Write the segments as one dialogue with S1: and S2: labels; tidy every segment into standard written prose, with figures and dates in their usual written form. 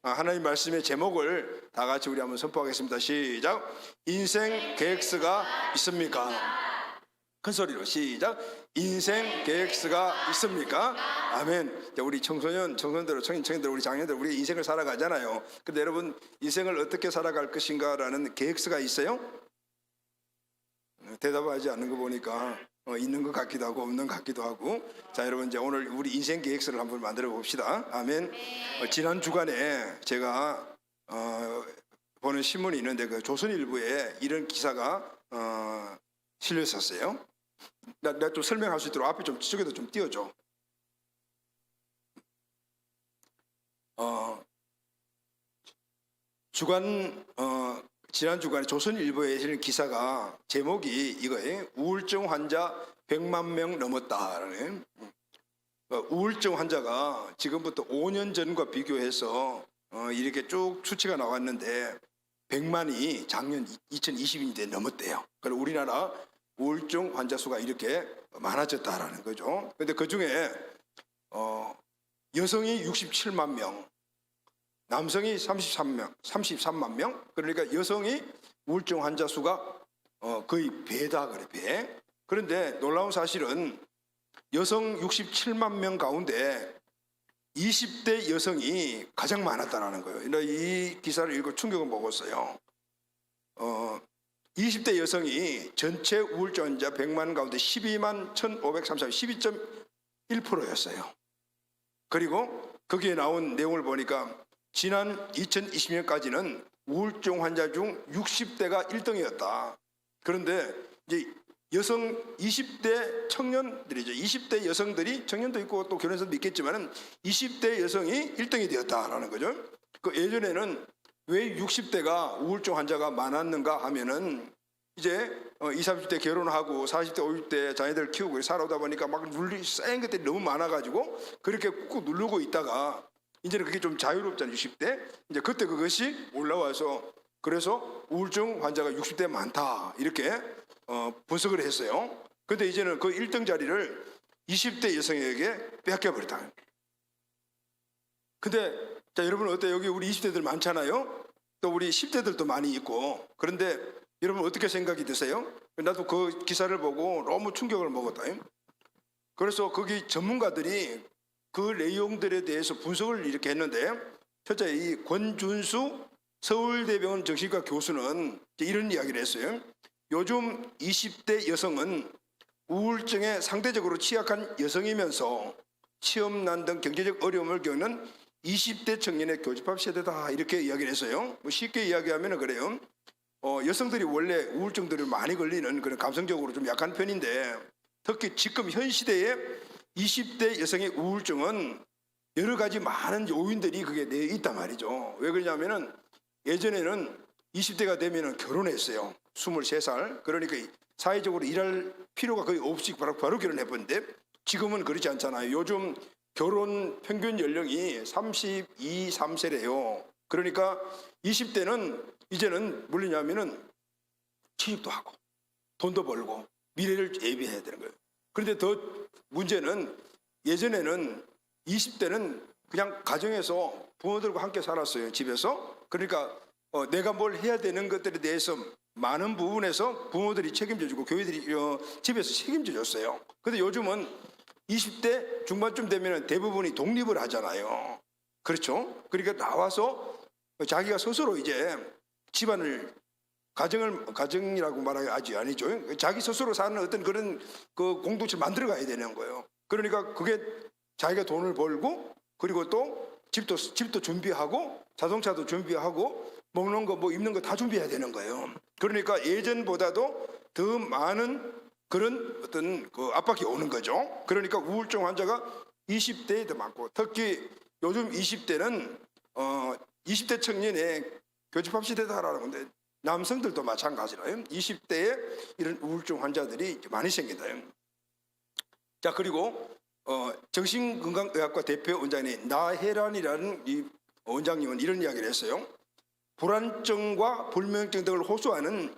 S1: 하나님 말씀의 제목을 다 같이 우리 한번 선포하겠습니다. 시작. 인생 계획서가 있습니까? 큰 소리로 시작. 인생 계획서가 있습니까? 아멘. 우리 청소년들, 청년들, 우리 장년들, 우리 인생을 살아가잖아요. 근데 여러분, 인생을 어떻게 살아갈 것인가라는 계획서가 있어요? 대답하지 않는 거 보니까 있는 것 같기도 하고 없는 것 같기도 하고. 자, 여러분, 이제 오늘 우리 인생 계획서를 한번 만들어 봅시다. 아멘. 지난 주간에 제가 보는 신문이 있는데 그 조선일보에 이런 기사가 실려 있었어요. 내가 좀 설명할 수 있도록 앞에 좀 저쪽에도 좀 띄워줘. 지난 주간에 조선일보에 실린 기사가 제목이 이거예요. 우울증 환자 100만 명 넘었다라는. 우울증 환자가 지금부터 5년 전과 비교해서 이렇게 쭉 수치가 나왔는데 100만이 작년 2020년대에 넘었대요. 그래서 우리나라 우울증 환자 수가 이렇게 많아졌다라는 거죠. 그런데 그 중에 여성이 67만 명, 남성이 33만 명. 그러니까 여성이 우울증 환자 수가 거의 배다 그래, 배. 그런데 놀라운 사실은 여성 67만 명 가운데 20대 여성이 가장 많았다는 거예요. 이 기사를 읽고 충격을 먹었어요. 20대 여성이 전체 우울증 환자 100만 가운데 12만 1,530, 12.1%였어요. 그리고 거기에 나온 내용을 보니까 지난 2020년까지는 우울증 환자 중 60대가 1등이었다. 그런데 이제 여성 20대 청년들이죠. 20대 여성들이, 청년도 있고 또 결혼해서도 있겠지만 20대 여성이 1등이 되었다라는 거죠. 그 예전에는 왜 60대가 우울증 환자가 많았는가 하면은 이제 20, 30대 결혼하고 40대, 50대 자녀들 키우고 살아오다 보니까 막 쌓인 것들이 너무 많아가지고 그렇게 꾹꾹 누르고 있다가 이제는 그게 좀 자유롭잖아요. 60대. 이제 그때 그것이 올라와서 그래서 우울증 환자가 60대 많다 이렇게 분석을 했어요. 근데 이제는 그 1등 자리를 20대 여성에게 뺏겨버렸다. 근데 자, 여러분 어때요? 여기 우리 20대들 많잖아요. 또 우리 10대들도 많이 있고. 그런데 여러분 어떻게 생각이 드세요? 나도 그 기사를 보고 너무 충격을 먹었다. 그래서 거기 전문가들이 그 내용들에 대해서 분석을 이렇게 했는데, 첫째 이 권준수 서울대병원 정신과 교수는 이런 이야기를 했어요. 요즘 20대 여성은 우울증에 상대적으로 취약한 여성이면서 취업난 등 경제적 어려움을 겪는 20대 청년의 교집합 세대다 이렇게 이야기를 했어요. 뭐 쉽게 이야기하면 그래요. 여성들이 원래 우울증들을 많이 걸리는 그런 감성적으로 좀 약한 편인데 특히 지금 현 시대에 20대 여성의 우울증은 여러 가지 많은 요인들이 그게 내에 있단 말이죠. 왜 그러냐면은 예전에는 20대가 되면은 결혼했어요. 23살. 그러니까 사회적으로 일할 필요가 거의 없이 바로 결혼해버렸는데 지금은 그렇지 않잖아요. 요즘 결혼 평균 연령이 32, 3세래요. 그러니까 20대는 이제는 뭐냐면은 취직도 하고 돈도 벌고 미래를 예비해야 되는 거예요. 그런데 더 문제는 예전에는 20대는 그냥 가정에서 부모들과 함께 살았어요. 집에서. 그러니까 내가 뭘 해야 되는 것들에 대해서 많은 부분에서 부모들이 책임져주고 교회들이 집에서 책임져줬어요. 근데 요즘은 20대 중반쯤 되면 대부분이 독립을 하잖아요. 그렇죠? 그러니까 나와서 자기가 스스로 이제 집안을 가정이라고 말하기 아니죠. 자기 스스로 사는 어떤 그런 그 공동체를 만들어 가야 되는 거예요. 그러니까 그게 자기가 돈을 벌고 그리고 또 집도 준비하고 자동차도 준비하고 먹는 거 뭐 입는 거 다 준비해야 되는 거예요. 그러니까 예전보다도 더 많은 그런 어떤 그 압박이 오는 거죠. 그러니까 우울증 환자가 20대에 더 많고 특히 요즘 20대는 20대 청년의 교집합 시대다라는 건데 남성들도 마찬가지로요. 20대에 이런 우울증 환자들이 많이 생긴다. 자, 그리고 정신건강의학과 대표 원장인 나혜란이라는 이 원장님은 이런 이야기를 했어요. 불안증과 불면증 등을 호소하는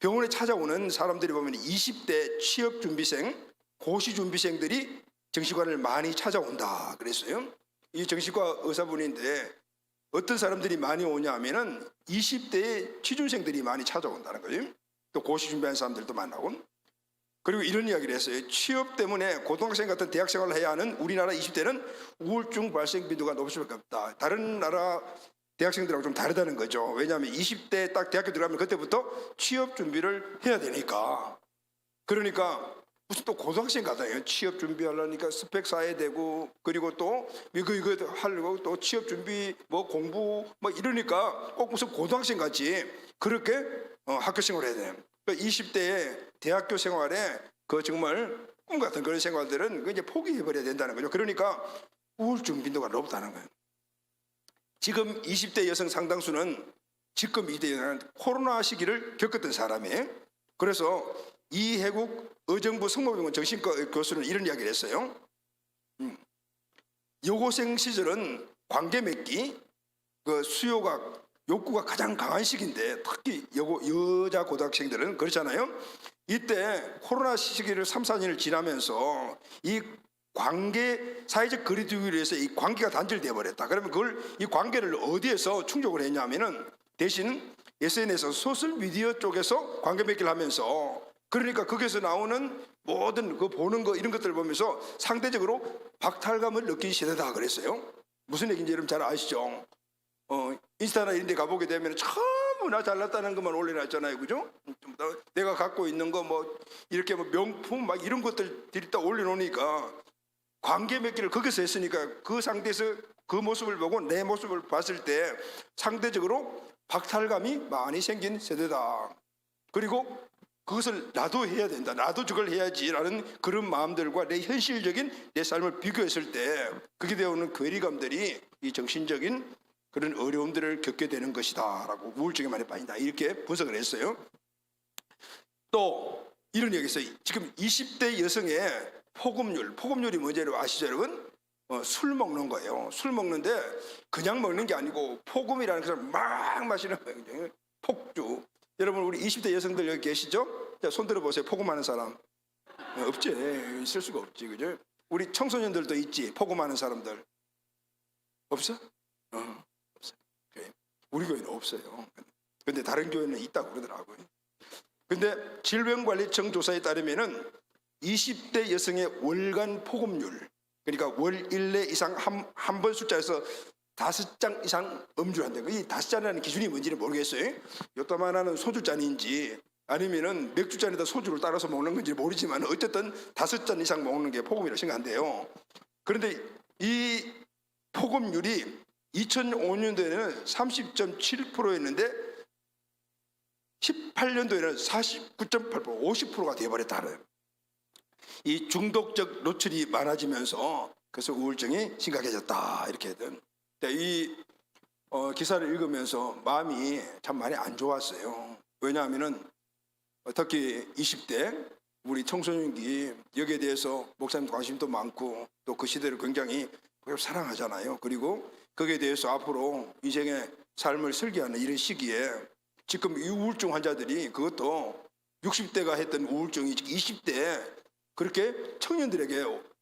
S1: 병원에 찾아오는 사람들이 보면 20대 취업준비생, 고시준비생들이 정신과를 많이 찾아온다 그랬어요. 이 정신과 의사분인데 어떤 사람들이 많이 오냐 하면은 20대의 취준생들이 많이 찾아온다는 거예요. 또 고시 준비하는 사람들도 만나고. 그리고 이런 이야기를 했어요. 취업 때문에 고등학생 같은 대학 생활을 해야 하는 우리나라 20대는 우울증 발생 빈도가 높을 수밖에 없다. 다른 나라 대학생들하고 좀 다르다는 거죠. 왜냐하면 20대 딱 대학교 들어가면 그때부터 취업 준비를 해야 되니까. 그러니까 무슨 또 고등학생 같아요. 취업 준비하려니까 스펙 쌓아야 되고, 그리고 또 이거 하려고 또 취업 준비 뭐 공부 뭐 이러니까 꼭 무슨 고등학생 같이 그렇게 학교 생활을 해야 돼요. 20대의 대학교 생활에 그 정말 꿈 같은 그런 생활들은 이제 포기해버려야 된다는 거죠. 그러니까 우울증 빈도가 높다는 거예요. 지금 20대 여성 상당수는 지금 이 대는 코로나 시기를 겪었던 사람이에요. 그래서 이해국 의정부 성모병원 정신과 교수는 이런 이야기를 했어요. 여고생 시절은 관계 맺기, 그 수요가 욕구가 가장 강한 시기인데 특히 여자 고등학생들은 그렇잖아요. 이때 코로나 시기를 3, 4년을 지나면서 이 관계, 사회적 거리두기를 위해서 이 관계가 단절되어 버렸다. 그러면 이 관계를 어디에서 충족을 했냐면은 대신 SNS 소셜미디어 쪽에서 관계 맺기를 하면서, 그러니까 거기서 나오는 모든 그 보는 거 이런 것들을 보면서 상대적으로 박탈감을 느끼는 시대다 그랬어요. 무슨 얘기인지 여러분 잘 아시죠? 인스타나 이런 데 가보게 되면 전부 나 잘났다는 것만 올려놨잖아요. 그죠? 내가 갖고 있는 거 뭐 이렇게 뭐 명품 막 이런 것들이 딱 올려놓으니까 관계 맺기를 거기서 했으니까 그 상태에서 그 모습을 보고 내 모습을 봤을 때 상대적으로 박탈감이 많이 생긴 세대다. 그리고 그것을 나도 해야 된다. 나도 저걸 해야지라는 그런 마음들과 내 현실적인 내 삶을 비교했을 때 그게 되어오는 괴리감들이 이 정신적인 그런 어려움들을 겪게 되는 것이다 라고 우울증에 많이 빠진다 이렇게 분석을 했어요. 또 이런 얘기 있어요. 지금 20대 여성의 폭음률이 뭔지 아시죠 여러분? 술 먹는 거예요. 술 먹는데 그냥 먹는 게 아니고 폭음이라는 것을 막 마시는 거예요. 폭주. 여러분 우리 20대 여성들 여기 계시죠? 자, 손 들어보세요. 폭음하는 사람. 없지. 있을 수가 없지. 그죠? 우리 청소년들도 있지. 폭음하는 사람들. 없어? 없어요. 우리 교회는 없어요. 근데 다른 교회는 있다고 그러더라고요. 근데 질병관리청 조사에 따르면은 20대 여성의 월간 폭음률, 그러니까 월 1회 이상 한 번 숫자에서 5잔 이상 음주를 한다. 이 5잔이라는 기준이 뭔지는 모르겠어요. 요따만한 소주잔인지 아니면은 맥주잔에다 소주를 따라서 먹는 건지 모르지만 어쨌든 5잔 이상 먹는 게 폭음이라고 생각한대요. 그런데 이 폭음률이 2005년도에는 30.7%였는데 18년도에는 49.8%, 50%가 되어버렸다는. 이 중독적 노출이 많아지면서 그래서 우울증이 심각해졌다 이렇게 된. 이 기사를 읽으면서 마음이 참 많이 안 좋았어요. 왜냐하면은 특히 20대 우리 청소년기 여기에 대해서 목사님 관심도 많고 또 그 시대를 굉장히 사랑하잖아요. 그리고 거기에 대해서 앞으로 인생의 삶을 설계하는 이런 시기에 지금 이 우울증 환자들이 그것도 60대가 했던 우울증이 20대에 그렇게 청년들에게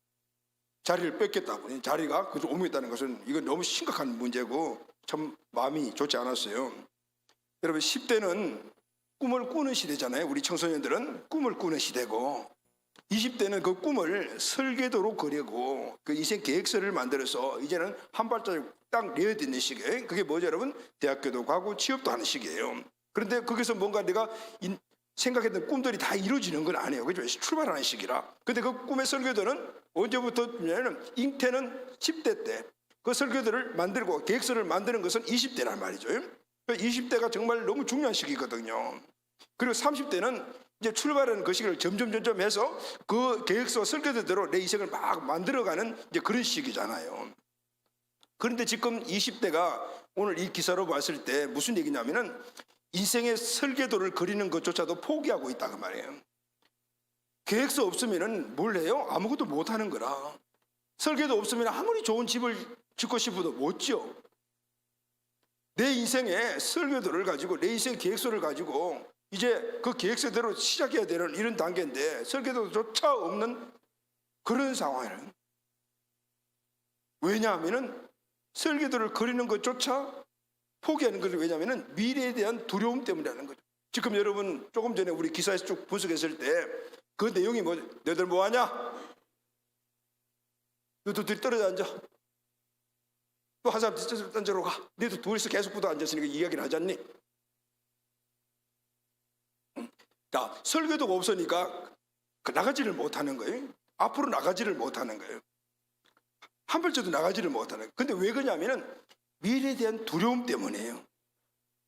S1: 자리를 뺏겠다고, 자리가 그저 옮겼다는 것은 이건 너무 심각한 문제고 참 마음이 좋지 않았어요. 여러분 10대는 꿈을 꾸는 시대잖아요. 우리 청소년들은 꿈을 꾸는 시대고 20대는 그 꿈을 설계도로 그리고 그 인생 계획서를 만들어서 이제는 한 발자국 딱 내어야 되는 시기예요. 그게 뭐죠 여러분? 대학교도 가고 취업도 하는 시기예요. 그런데 거기서 뭔가 내가 생각했던 꿈들이 다 이루어지는 건 아니에요. 그죠? 출발하는 시기라. 근데 그 꿈의 설계도는 언제부터냐면 잉태는 10대 때 그 설계도를 만들고 계획서를 만드는 것은 20대란 말이죠. 20대가 정말 너무 중요한 시기거든요. 그리고 30대는 이제 출발하는 그 시기를 점점 해서 그 계획서 설계도대로 내 인생을 막 만들어가는 이제 그런 시기잖아요. 그런데 지금 20대가 오늘 이 기사로 봤을 때 무슨 얘기냐면은 인생의 설계도를 그리는 것조차도 포기하고 있다 그 말이에요. 계획서 없으면은 뭘 해요? 아무것도 못 하는 거라. 설계도 없으면 아무리 좋은 집을 짓고 싶어도 못 지어. 내 인생의 설계도를 가지고 내 인생 계획서를 가지고 이제 그 계획서대로 시작해야 되는 이런 단계인데 설계도조차 없는 그런 상황이에요. 왜냐하면은 설교들을 거리는 것조차 포기하는 것은 왜냐하면 미래에 대한 두려움 때문이라는 거죠. 지금 여러분 조금 전에 우리 기사에서 쭉 분석했을 때 그 내용이 뭐죠? 너희들 뭐하냐? 너희들 둘이 떨어져 앉아. 또 한 사람 뒤쳐서 던져로 가. 너희들 둘이서 계속 붙어 앉았으니까 이야기를 하지 않니? 자, 설교도가 없으니까 나가지를 못하는 거예요. 앞으로 나가지를 못하는 거예요. 한 발짝도 나가지를 못하는 거예요. 근데 왜 그러냐면은 미래에 대한 두려움 때문이에요.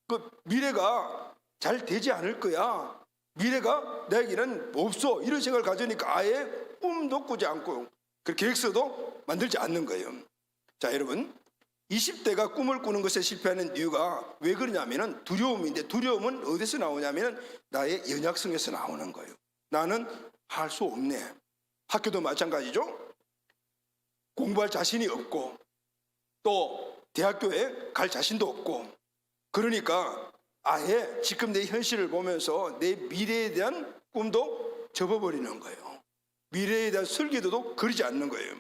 S1: 그 미래가 잘 되지 않을 거야. 미래가 나에게는 없어. 이런 생각을 가지니까 아예 꿈도 꾸지 않고 그 계획서도 만들지 않는 거예요. 자, 여러분 20대가 꿈을 꾸는 것에 실패하는 이유가 왜 그러냐면은 두려움인데, 두려움은 어디서 나오냐면은 나의 연약성에서 나오는 거예요. 나는 할 수 없네. 학교도 마찬가지죠. 공부할 자신이 없고 또 대학교에 갈 자신도 없고, 그러니까 아예 지금 내 현실을 보면서 내 미래에 대한 꿈도 접어버리는 거예요. 미래에 대한 설계도도 그리지 않는 거예요.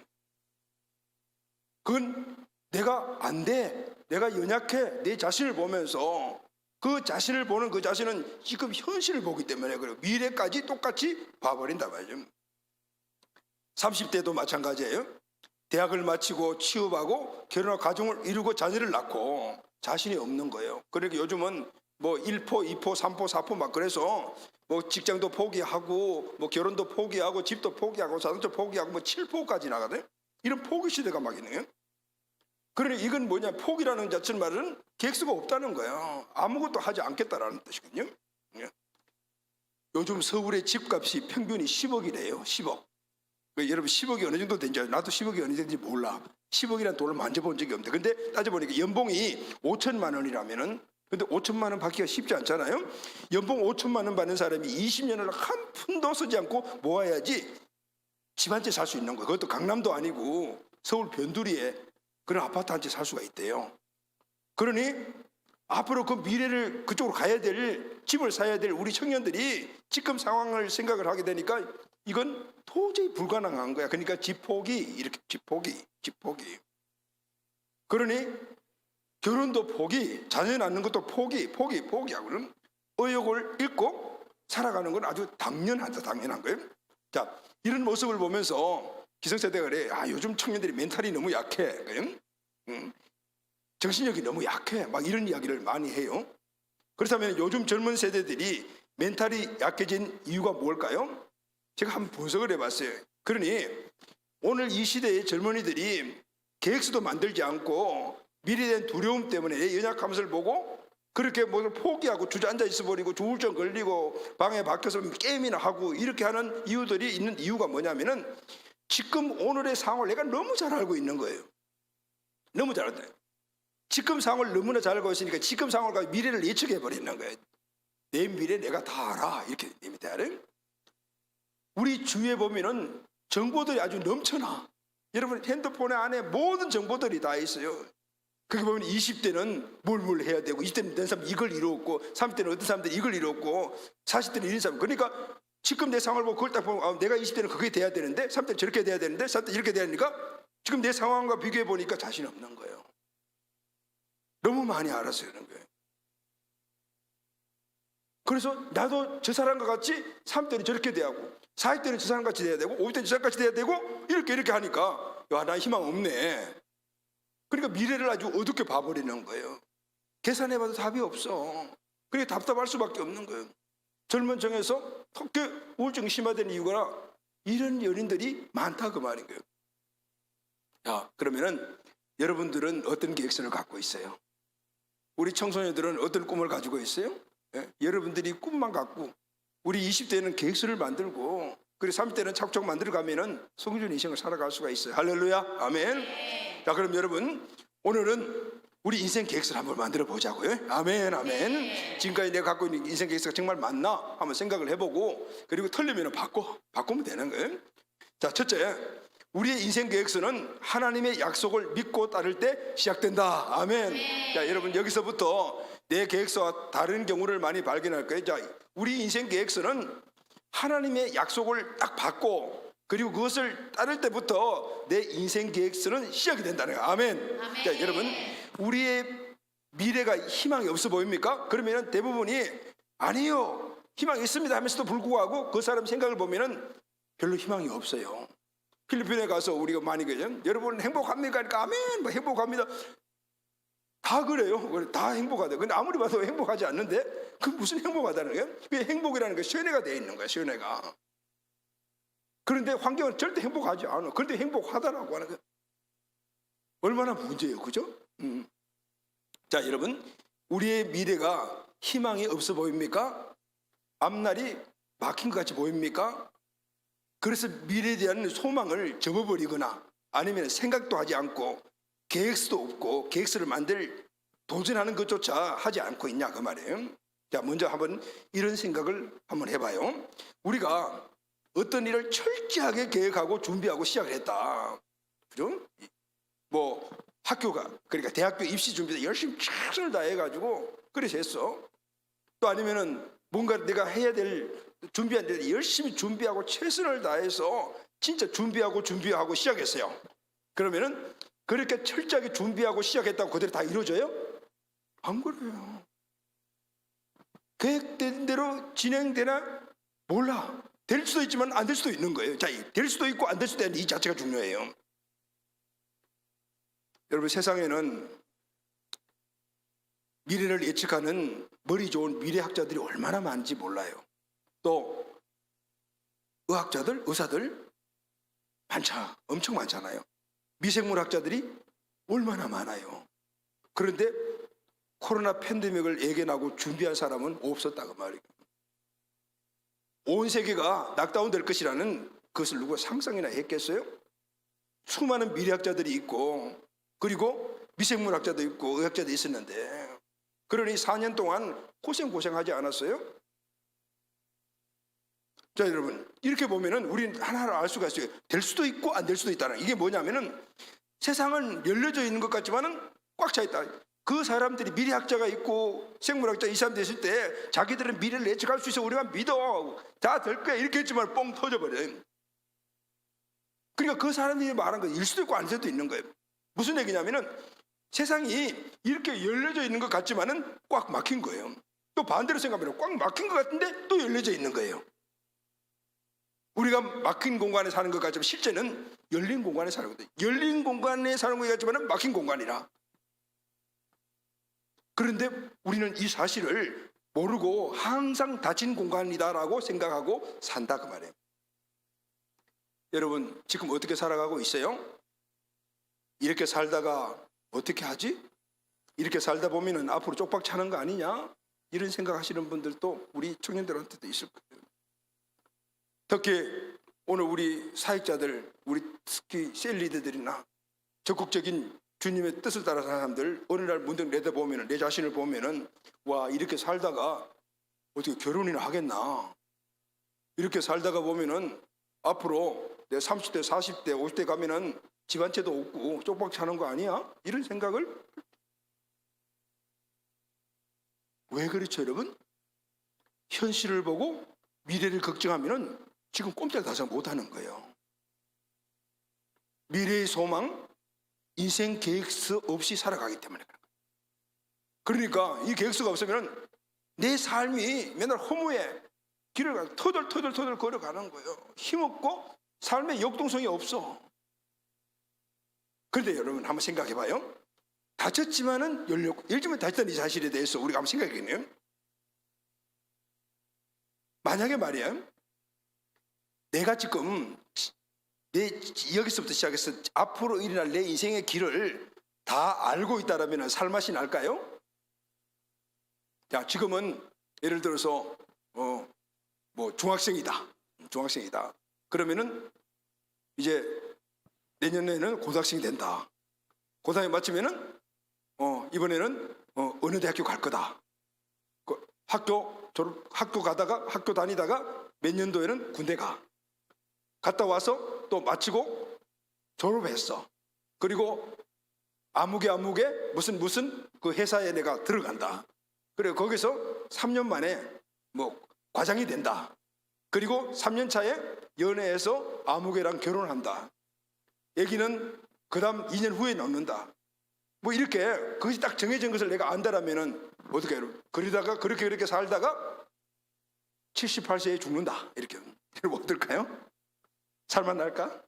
S1: 그건 내가 안 돼, 내가 연약해, 내 자신을 보면서 그 자신을 보는 그 자신은 지금 현실을 보기 때문에 그래요. 미래까지 똑같이 봐버린단 말이죠. 30대도 마찬가지예요. 대학을 마치고 취업하고 결혼하고 가정을 이루고 자녀를 낳고 자신이 없는 거예요. 그러니까 요즘은 뭐 1포, 2포, 3포, 4포 막 그래서 뭐 직장도 포기하고 뭐 결혼도 포기하고 집도 포기하고 자동차 포기하고 뭐 7포까지 나가거든요. 이런 포기 시대가 막 있네요. 그러니 이건 뭐냐, 포기라는 자체는 말은 계획서가 없다는 거예요. 아무것도 하지 않겠다라는 뜻이거든요. 요즘 서울의 집값이 평균이 10억이래요. 10억. 여러분 10억이 어느 정도 되는지, 나도 10억이 어느 정도인지 몰라. 10억이라는 돈을 만져본 적이 없는데, 근데 따져보니까 연봉이 5천만 원이라면은, 근데 5천만 원 받기가 쉽지 않잖아요. 연봉 5천만 원 받는 사람이 20년을 한 푼도 쓰지 않고 모아야지 집 한 채 살 수 있는 거예요. 그것도 강남도 아니고 서울 변두리에 그런 아파트 한 채 살 수가 있대요. 그러니 앞으로 그 미래를 그쪽으로 가야 될, 집을 사야 될 우리 청년들이 지금 상황을 생각을 하게 되니까 이건 도저히 불가능한 거야. 그러니까 집 포기, 이렇게 집 포기. 그러니 결혼도 포기, 자녀 낳는 것도 포기하고는 의욕을 잃고 살아가는 건 아주 당연한 거예요. 자, 이런 모습을 보면서 기성세대가 그래. 요즘 청년들이 멘탈이 너무 약해. 정신력이 너무 약해. 막 이런 이야기를 많이 해요. 그렇다면 요즘 젊은 세대들이 멘탈이 약해진 이유가 뭘까요? 제가 한번 분석을 해봤어요. 그러니 오늘 이 시대의 젊은이들이 계획서도 만들지 않고 미래에 대한 두려움 때문에 연약함을 보고 그렇게 뭘 포기하고 주저앉아 있어버리고 우울증 걸리고 방에 박혀서 게임이나 하고 이렇게 하는 이유들이 있는 이유가 뭐냐면은 지금 오늘의 상황을 내가 너무 잘 알고 있는 거예요. 너무 잘 알고. 지금 상황을 너무나 잘 알고 있으니까 지금 상황을 가지고 미래를 예측해 버리는 거예요. 내 미래 내가 다 알아. 이렇게 됩니다. 우리 주위에 보면은 정보들이 아주 넘쳐나. 여러분 핸드폰에 안에 모든 정보들이 다 있어요. 거기 보면 20대는 뭘 해야 되고, 20대는 어떤 사람이 이걸 이루었고, 30대는 어떤 사람들이 이걸 이루었고, 40대는 이런 사람. 그러니까 지금 내 상황을 보고 그걸 딱 보면 내가 20대는 그게 돼야 되는데, 30대는 저렇게 돼야 되는데, 40대는 이렇게 돼야 되니까 지금 내 상황과 비교해 보니까 자신 없는 거예요. 너무 많이 알아서 그런 거예요. 그래서 나도 저 사람과 같이 30대는 저렇게 돼야 하고, 40대는 저 사람같이 돼야 되고, 50대는 저 사람같이 돼야 되고, 이렇게 하니까 나 희망 없네. 그러니까 미래를 아주 어둡게 봐버리는 거예요. 계산해봐도 답이 없어. 그게 답답할 수밖에 없는 거예요. 젊은 층에서 특히 우울증이 심화된 이유가 이런 연인들이 많다 그 말인 거예요. 자, 그러면은 여러분들은 어떤 계획서를 갖고 있어요? 우리 청소년들은 어떤 꿈을 가지고 있어요? 여러분들이 꿈만 갖고, 우리 20대는 계획서를 만들고, 그리고 30대는 차곡차곡 만들어가면은 성준 인생을 살아갈 수가 있어요. 할렐루야, 아멘. 자, 그럼 여러분 오늘은 우리 인생 계획서를 한번 만들어 보자고요. 아멘. 지금까지 내가 갖고 있는 인생 계획서가 정말 맞나 한번 생각을 해보고, 그리고 틀리면 바꾸면 되는 거예요. 자, 첫째, 우리의 인생 계획서는 하나님의 약속을 믿고 따를 때 시작된다. 아멘. 자, 여러분 여기서부터 내 계획서와 다른 경우를 많이 발견할 거예요. 자, 우리 인생 계획서는 하나님의 약속을 딱 받고 그리고 그것을 따를 때부터 내 인생 계획서는 시작이 된다는 거예요. 아멘.
S2: 아멘.
S1: 자, 여러분, 우리의 미래가 희망이 없어 보입니까? 그러면 대부분이 아니요, 희망이 있습니다 하면서도 불구하고 그 사람 생각을 보면은 별로 희망이 없어요. 필리핀에 가서 우리가 많이 그죠? 여러분 행복합니까? 그러니까 아멘, 뭐 행복합니다. 다 그래요. 다 행복하다. 근데 아무리 봐도 행복하지 않는데 그 무슨 행복하다는 거예요? 왜 행복이라는 게 쇠뇌가 되어 있는 거야, 쇠뇌가. 그런데 환경은 절대 행복하지 않아. 그런데 행복하다라고 하는 거 얼마나 문제예요, 그죠? 자, 여러분, 우리의 미래가 희망이 없어 보입니까? 앞날이 막힌 것 같이 보입니까? 그래서 미래에 대한 소망을 접어버리거나 아니면 생각도 하지 않고 계획서도 없고 계획서를 도전하는 것조차 하지 않고 있냐 그 말이에요. 자, 먼저 한번 이런 생각을 한번 해봐요. 우리가 어떤 일을 철저하게 계획하고 준비하고 시작을 했다. 그죠? 뭐 학교가 그러니까 대학교 입시 준비 때 열심히 최선을 다해가지고 그래서 했어. 또 아니면은 뭔가 내가 해야 될 준비한 데 열심히 준비하고 최선을 다해서 진짜 준비하고 시작했어요. 그러면은 그렇게 철저하게 준비하고 시작했다고 그대로 다 이루어져요? 안 그래요. 계획된 대로 진행되나 몰라. 될 수도 있지만 안 될 수도 있는 거예요. 자, 될 수도 있고 안 될 수도 있는 이 자체가 중요해요. 여러분, 세상에는 미래를 예측하는 머리 좋은 미래학자들이 얼마나 많은지 몰라요. 또 의사들 엄청 많잖아요. 미생물학자들이 얼마나 많아요. 그런데 코로나 팬데믹을 예견하고 준비한 사람은 없었다고 말이에요. 온 세계가 락다운 될 것이라는 그것을 누가 상상이나 했겠어요? 수많은 미래학자들이 있고 그리고 미생물학자도 있고 의학자도 있었는데 그러니 4년 동안 고생하지 않았어요? 자, 여러분, 이렇게 보면은 우리는 하나하나 알 수가 있어요. 될 수도 있고 안 될 수도 있다는. 이게 뭐냐면은 세상은 열려져 있는 것 같지만은 꽉 차 있다. 그 사람들이 미래학자가 있고 생물학자 이 사람들 있을 때 자기들은 미래를 예측할 수 있어. 우리가 믿어. 다 될 거야. 이렇게 했지만 뻥 터져버려요. 그러니까 그 사람들이 말한 거 일 수도 있고 안 될 수도 있는 거예요. 무슨 얘기냐면은 세상이 이렇게 열려져 있는 것 같지만은 꽉 막힌 거예요. 또 반대로 생각하면 꽉 막힌 것 같은데 또 열려져 있는 거예요. 우리가 막힌 공간에 사는 것 같지만 실제는 열린 공간에 사는 거예요. 열린 공간에 사는 것 같지만은 막힌 공간이라. 그런데 우리는 이 사실을 모르고 항상 닫힌 공간이다라고 생각하고 산다 그 말이에요. 여러분, 지금 어떻게 살아가고 있어요? 이렇게 살다가 어떻게 하지? 이렇게 살다 보면은 앞으로 쪽박 차는 거 아니냐? 이런 생각하시는 분들도 우리 청년들한테도 있을 거예요. 특히 오늘 우리 사역자들, 우리 특히 셀리더들이나 적극적인 주님의 뜻을 따라 사는 사람들 어느 날 문득 내다보면은 내 자신을 보면은 와, 이렇게 살다가 어떻게 결혼이나 하겠나? 이렇게 살다가 보면은 앞으로 내 30대, 40대, 50대 가면은 집 한 채도 없고 쪽박 차는 거 아니야? 이런 생각을 왜 그렇죠, 여러분? 현실을 보고 미래를 걱정하면은 지금 꼼짝다시 못하는 거예요. 미래의 소망, 인생 계획서 없이 살아가기 때문에 그러니까 이 계획서가 없으면 내 삶이 맨날 허무해. 길을 터덜 걸어가는 거예요. 힘없고 삶의 역동성이 없어. 그런데 여러분 한번 생각해봐요. 다쳤지만은 열렸고, 예를 들면 다쳤던 이 사실에 대해서 우리가 한번 생각해보겠네요. 만약에 말이야, 내가 지금 여기서부터 시작해서 앞으로 일어날 내 인생의 길을 다 알고 있다라면 살맛이 날까요? 자, 지금은 예를 들어서 뭐 중학생이다. 그러면은 이제 내년에는 고등학생이 된다. 고등학교 마치면은 이번에는 어느 대학교 갈 거다. 학교 다니다가 몇 년도에는 군대 갔다 와서 또 마치고 졸업했어. 그리고 아무개 무슨 그 회사에 내가 들어간다. 그래 거기서 3년 만에 뭐 과장이 된다. 그리고 3년 차에 연애해서 아무개랑 결혼한다. 애기는 그 다음 2년 후에 낳는다. 뭐 이렇게 그것이 딱 정해진 것을 내가 안다라면은 어떻게 해요? 그러다가 그렇게 살다가 78세에 죽는다. 이렇게. 이러면 어떨까요? 살만날까?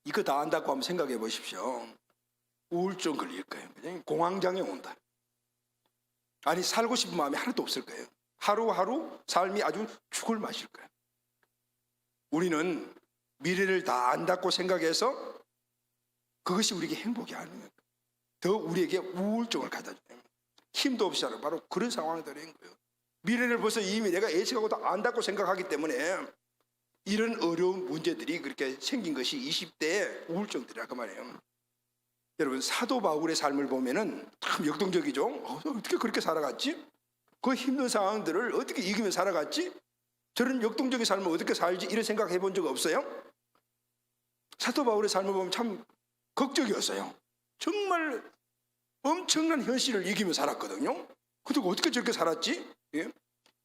S1: 이거 다 안다고 한번 생각해 보십시오. 우울증 걸릴 거예요. 공황장애 온다. 아니 살고 싶은 마음이 하나도 없을 거예요. 하루하루 삶이 아주 죽을 맛일 거예요. 우리는 미래를 다 안다고 생각해서 그것이 우리에게 행복이 아니에요. 더 우리에게 우울증을 가져다 줘요. 힘도 없이 하는 바로 그런 상황이 되는 거예요. 미래를 벌써 이미 내가 예측하고 다 안다고 생각하기 때문에 이런 어려운 문제들이 그렇게 생긴 것이 20대의 우울증들이라 그 말이에요. 여러분 사도 바울의 삶을 보면은 참 역동적이죠. 어떻게 그렇게 살아갔지? 그 힘든 상황들을 어떻게 이기며 살아갔지? 저런 역동적인 삶을 어떻게 살지? 이런 생각 해본 적 없어요? 사도 바울의 삶을 보면 참 극적이었어요. 정말 엄청난 현실을 이기며 살았거든요. 근데 어떻게 저렇게 살았지? 예?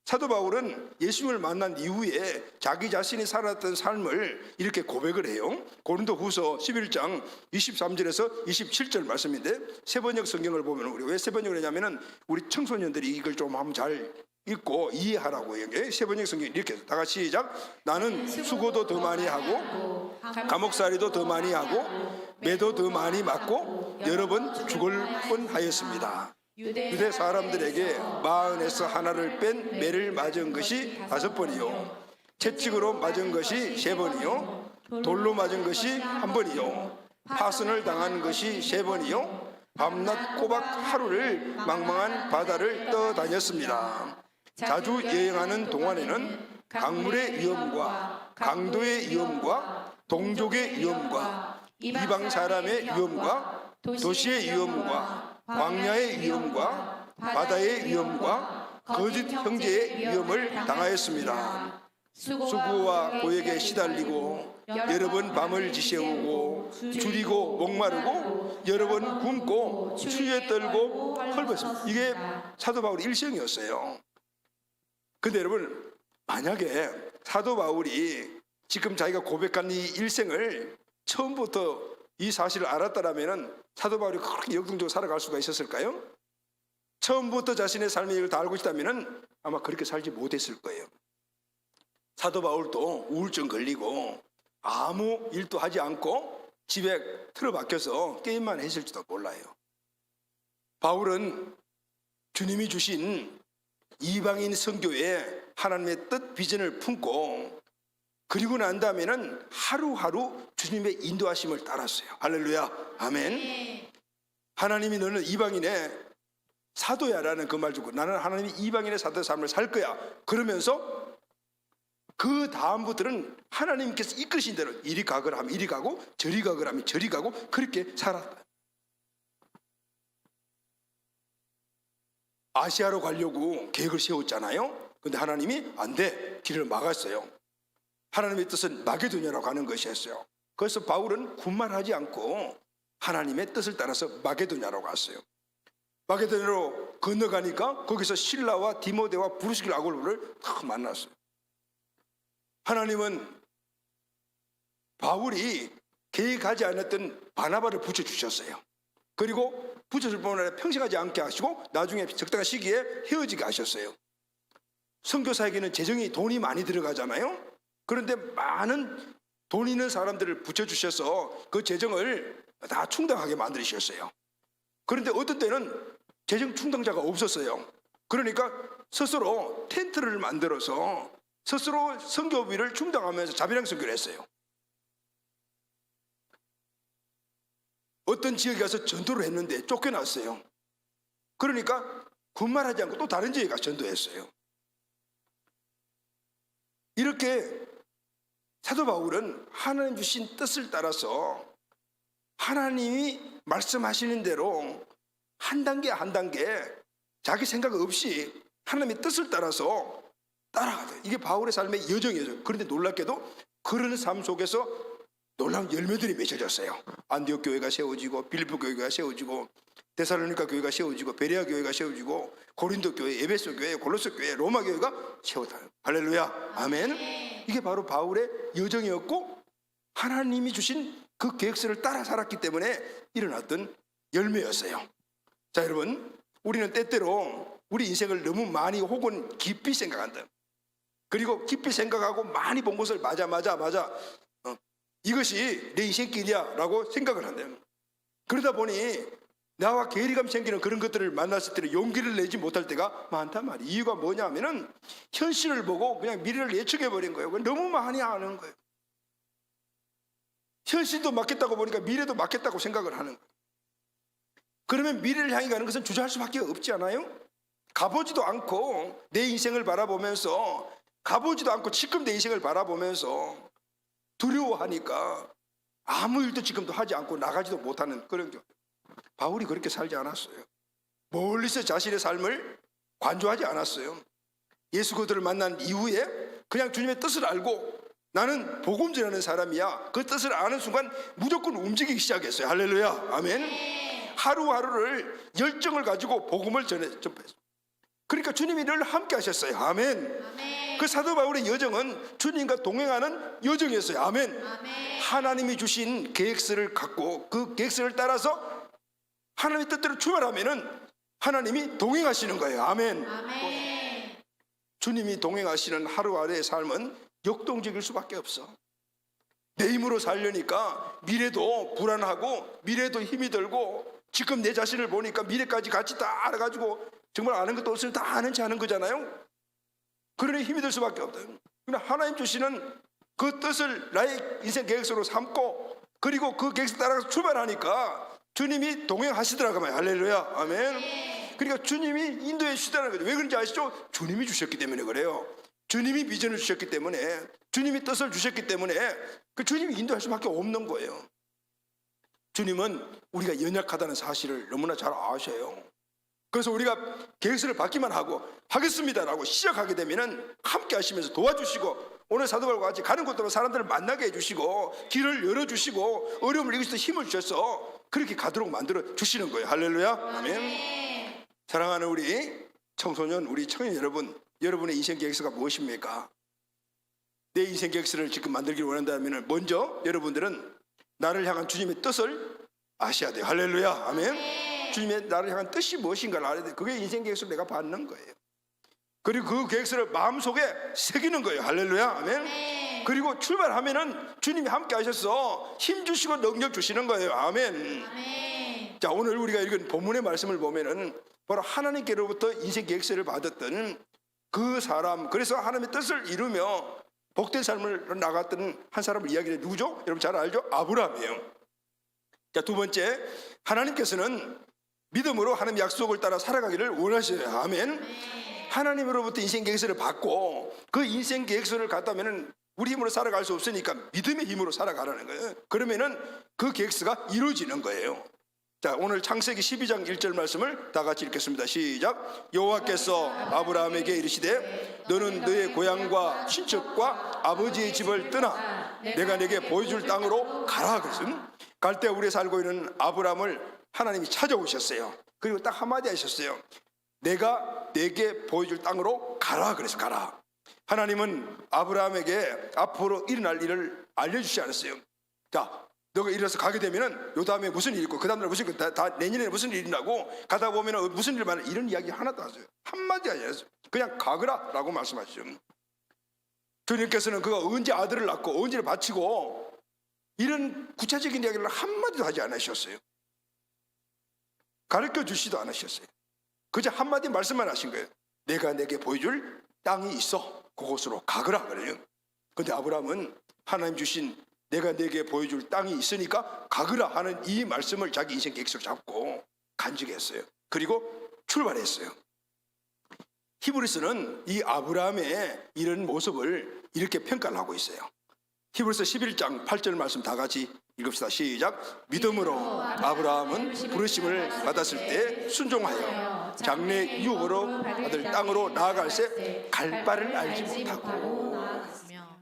S1: 사도 바울은 예수님을 만난 이후에 자기 자신이 살았던 삶을 이렇게 고백을 해요. 고린도후서 11장 23절에서 27절 말씀인데 세번역 성경을 보면 우리 왜 세번역을 하냐면은 우리 청소년들이 이걸 좀 한번 잘 읽고 이해하라고 이게 세번역 성경 이렇게 다 같이 시작. 나는 수고도 더 많이 하고 감옥살이도 더 많이 하고 매도 더 많이 맞고 여러 번 죽을 뻔하였습니다. 유대 사람들에게 마흔에서 하나를 뺀 매를 맞은 것이 5번이요 채찍으로 맞은 것이 3번이요 돌로 맞은 것이 1번이요 파선을 당한 것이 3번이요 밤낮 꼬박 하루를 망망한 바다를 떠다녔습니다. 자주 여행하는 동안에는 강물의 위험과 강도의 위험과 동족의 위험과 이방 사람의 위험과 도시의 위험과 광야의 위험과 바다의 위험과 거짓 형제의 위험을 당하였습니다. 수고와 고역에 시달리고 여러 번 밤을 지새우고 줄이고 목마르고 여러 번 굶고 추위에 떨고 헐벗습니다. 이게 사도 바울의 일생이었어요. 근데 여러분 만약에 사도 바울이 지금 자기가 고백한 이 일생을 처음부터 이 사실을 알았다라면 사도 바울이 그렇게 역동적으로 살아갈 수가 있었을까요? 처음부터 자신의 삶의 일을 다 알고 있다면 아마 그렇게 살지 못했을 거예요. 사도 바울도 우울증 걸리고 아무 일도 하지 않고 집에 틀어박혀서 게임만 했을지도 몰라요. 바울은 주님이 주신 이방인 선교에 하나님의 뜻 비전을 품고 그리고 난 다음에는 하루하루 주님의 인도하심을 따랐어요. 할렐루야. 아멘. 하나님이 너는 이방인의 사도야라는 그 말 주고 나는 하나님이 이방인의 사도의 삶을 살 거야. 그러면서 그 다음부터는 하나님께서 이끄신 대로 이리 가거라 하면 이리 가고 저리 가거라 하면 저리 가고 그렇게 살았다. 아시아로 가려고 계획을 세웠잖아요. 근데 하나님이 안 돼. 길을 막았어요. 하나님의 뜻은 마게도냐로 가는 것이었어요. 그래서 바울은 군말하지 않고 하나님의 뜻을 따라서 마게도냐로 갔어요. 마게도냐로 건너가니까 거기서 실라와 디모데와 부르시길 아골로를 딱 만났어요. 하나님은 바울이 계획하지 않았던 바나바를 붙여주셨어요. 그리고 붙여줄 뿐만 아니라 평생 하지 않게 하시고 나중에 적당한 시기에 헤어지게 하셨어요. 선교사에게는 재정이 돈이 많이 들어가잖아요. 그런데 많은 돈 있는 사람들을 붙여주셔서 그 재정을 다 충당하게 만드셨어요. 그런데 어떤 때는 재정 충당자가 없었어요. 그러니까 스스로 텐트를 만들어서 스스로 선교비를 충당하면서 자비랑 선교를 했어요. 어떤 지역에 가서 전도를 했는데 쫓겨났어요. 그러니까 군말하지 않고 또 다른 지역에 가서 전도했어요. 이렇게 사도 바울은 하나님 주신 뜻을 따라서 하나님이 말씀하시는 대로 한 단계 한 단계 자기 생각 없이 하나님의 뜻을 따라서 따라가요. 이게 바울의 삶의 여정이죠. 그런데 놀랍게도 그런 삶 속에서 놀라운 열매들이 맺어졌어요. 안디옥 교회가 세워지고, 빌립보 교회가 세워지고, 데살로니가 교회가 세워지고, 베레아 교회가 세워지고, 고린도 교회, 에베소 교회, 골로새 교회, 로마 교회가 세워져요. 할렐루야, 아멘. 이게 바로 바울의 여정이었고 하나님이 주신 그 계획서를 따라 살았기 때문에 일어났던 열매였어요. 자, 여러분, 우리는 때때로 우리 인생을 너무 많이 혹은 깊이 생각한다. 그리고 깊이 생각하고 많이 본 것을 맞아 이것이 내 인생길이야 라고 생각을 한대요. 그러다 보니 나와 괴리감 생기는 그런 것들을 만났을 때는 용기를 내지 못할 때가 많단 말이에요. 이유가 뭐냐면은 현실을 보고 그냥 미래를 예측해버린 거예요. 너무 많이 아는 거예요. 현실도 맞겠다고 보니까 미래도 맞겠다고 생각을 하는 거예요. 그러면 미래를 향해 가는 것은 주저할 수밖에 없지 않아요? 가보지도 않고 내 인생을 바라보면서, 가보지도 않고 지금 내 인생을 바라보면서 두려워하니까 아무 일도 지금도 하지 않고 나가지도 못하는 그런 경우. 바울이 그렇게 살지 않았어요. 멀리서 자신의 삶을 관조하지 않았어요. 예수 그들을 만난 이후에 그냥 주님의 뜻을 알고 나는 복음 전하는 사람이야, 그 뜻을 아는 순간 무조건 움직이기 시작했어요. 할렐루야, 아멘. 하루하루를 열정을 가지고 복음을 전했어요. 그러니까 주님이 늘 함께 하셨어요. 아멘. 그 사도 바울의 여정은 주님과 동행하는 여정이었어요. 아멘. 하나님이 주신 계획서를 갖고 그 계획서를 따라서 하나님의 뜻대로 출발하면은 하나님이 동행하시는 거예요. 아멘. 주님이 동행하시는 하루하루의 삶은 역동적일 수밖에 없어. 내 힘으로 살려니까 미래도 불안하고 미래도 힘이 들고, 지금 내 자신을 보니까 미래까지 같이 다 알아가지고 정말 아는 것도 없으면 다 아는 체 하는 거잖아요. 그러니 힘이 들 수밖에 없다. 그러나 하나님 주시는 그 뜻을 나의 인생 계획서로 삼고, 그리고 그 계획서 따라서 출발하니까 주님이 동행하시더라고요. 할렐루야, 아멘. 그러니까 주님이 인도해 주시다는 거죠. 왜 그런지 아시죠? 주님이 주셨기 때문에 그래요. 주님이 비전을 주셨기 때문에, 주님이 뜻을 주셨기 때문에 그 주님이 인도할 수밖에 없는 거예요. 주님은 우리가 연약하다는 사실을 너무나 잘 아셔요. 그래서 우리가 계획서를 받기만 하고 하겠습니다라고 시작하게 되면은 함께 하시면서 도와주시고, 오늘 사도바울과 같이 가는 곳으로 사람들을 만나게 해주시고 길을 열어주시고 어려움을 이길 수 있는 힘을 주셔서 그렇게 가도록 만들어 주시는 거예요. 할렐루야, 아멘. 사랑하는 우리 청소년, 우리 청년 여러분, 여러분의 인생 계획서가 무엇입니까? 내 인생 계획서를 지금 만들기를 원한다면 먼저 여러분들은 나를 향한 주님의 뜻을 아셔야 돼요. 할렐루야, 아멘. 주님의 나를 향한 뜻이 무엇인가를 알아야 돼요. 그게 인생 계획서를 내가 받는 거예요. 그리고 그 계획서를 마음속에 새기는 거예요. 할렐루야, 아멘. 그리고 출발하면은 주님이 함께 하셔서 힘 주시고 능력 주시는 거예요. 아멘. 자, 오늘 우리가 읽은 본문의 말씀을 보면은 바로 하나님께로부터 인생 계획서를 받았던 그 사람, 그래서 하나님의 뜻을 이루며 복된 삶을 나갔던 한 사람을 이야기해. 누구죠? 여러분 잘 알죠? 아브라함이에요. 자, 두 번째, 하나님께서는 믿음으로 하나님 약속을 따라 살아가기를 원하셔요. 아멘. 하나님으로부터 인생 계획서를 받고 그 인생 계획서를 갖다면은 우리 힘으로 살아갈 수 없으니까 믿음의 힘으로 살아가라는 거예요. 그러면은 그 계획서가 이루어지는 거예요. 자, 오늘 창세기 12장 1절 말씀을 다 같이 읽겠습니다. 시작. 여호와께서 아브라함에게 이르시되 너는 너의 고향과 친척과 아버지의 집을 떠나 내가 내게 보여줄 땅으로 가라. 그랬어요. 갈대 우리에 살고 있는 아브라함을 하나님이 찾아오셨어요. 그리고 딱 한마디 하셨어요. 내가 내게 보여줄 땅으로 가라. 그래서 가라. 하나님은 아브라함에게 앞으로 일어날 일을 알려주지 않았어요. 자, 너가 일어나서 가게 되면은 요 다음에 무슨 일이 있고 그 다음날 무슨 일, 다 내년에 무슨 일이 나고 가다 보면은 무슨 일 많아, 이런 이야기 하나도 안 했어요. 한마디 안 했어요. 그냥 가거라 라고 말씀하시죠. 주님께서는 그가 언제 아들을 낳고 언제를 바치고 이런 구체적인 이야기를 한마디도 하지 않으셨어요. 가르쳐 주시도 않으셨어요. 그저 한마디 말씀만 하신 거예요. 내가 내게 보여줄 땅이 있어. 그곳으로 가거라 그래요. 그런데 아브라함은 하나님 주신 내가 내게 보여줄 땅이 있으니까 가거라 하는 이 말씀을 자기 인생 계획서로 잡고 간직했어요. 그리고 출발했어요. 히브리서는 이 아브라함의 이런 모습을 이렇게 평가를 하고 있어요. 히브리서 11장 8절 말씀 다 같이 읽읍시다. 시작. 믿음으로 아브라함은 부르심을 받았을 때 순종하여 장래 유업으로 받을 땅으로 나아갈새 갈 바를 알지 못하고,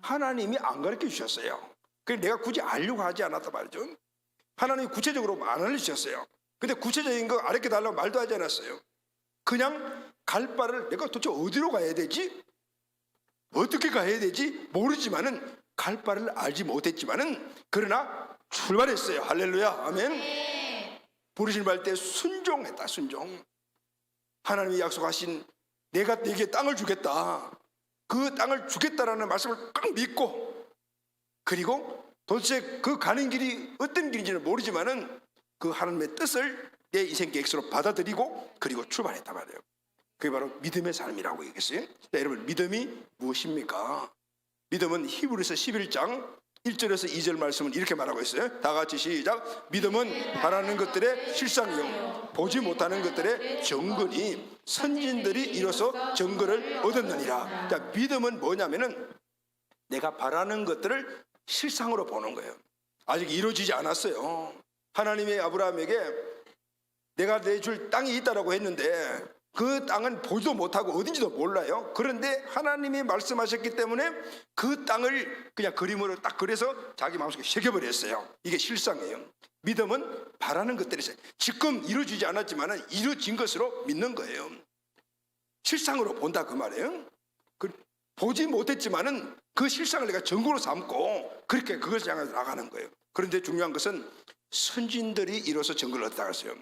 S1: 하나님이 안 가르쳐 주셨어요. 그래서 내가 굳이 알려고 하지 않았단 말이죠. 하나님이 구체적으로 안 알려주셨어요. 근데 구체적인 거 알게 달라고 말도 하지 않았어요. 그냥 갈 바를 내가 도대체 어디로 가야 되지? 어떻게 가야 되지? 모르지만은 갈 바를 알지 못했지만은 그러나 출발했어요. 할렐루야. 아멘. 부르심을 받을 때 순종했다. 순종. 하나님이 약속하신 내가 네게 땅을 주겠다. 그 땅을 주겠다라는 말씀을 꽉 믿고, 그리고 도대체 그 가는 길이 어떤 길인지는 모르지만은 그 하나님의 뜻을 내 인생 계획으로 받아들이고 그리고 출발했단 말이에요. 그게 바로 믿음의 삶이라고 얘기했어요. 자, 여러분, 믿음이 무엇입니까? 믿음은 히브리서 11장 1절에서 2절 말씀은 이렇게 말하고 있어요. 다 같이 시작. 믿음은 바라는 것들의 실상이요 보지 못하는 것들의 증거니 선진들이 이뤄서 증거를 얻었느니라. 자, 믿음은 뭐냐면은 내가 바라는 것들을 실상으로 보는 거예요. 아직 이루어지지 않았어요. 하나님이 아브라함에게 내가 내줄 땅이 있다라고 했는데 그 땅은 보지도 못하고 어딘지도 몰라요. 그런데 하나님이 말씀하셨기 때문에 그 땅을 그냥 그림으로 딱 그려서 자기 마음속에 새겨버렸어요. 이게 실상이에요. 믿음은 바라는 것들이 지금 이루어지지 않았지만 이루어진 것으로 믿는 거예요. 실상으로 본다 그 말이에요. 보지 못했지만은 그 실상을 내가 전구로 삼고 그렇게 그것을 향해 나가는 거예요. 그런데 중요한 것은 선진들이 이뤄서 증거를 얻었다고 했어요.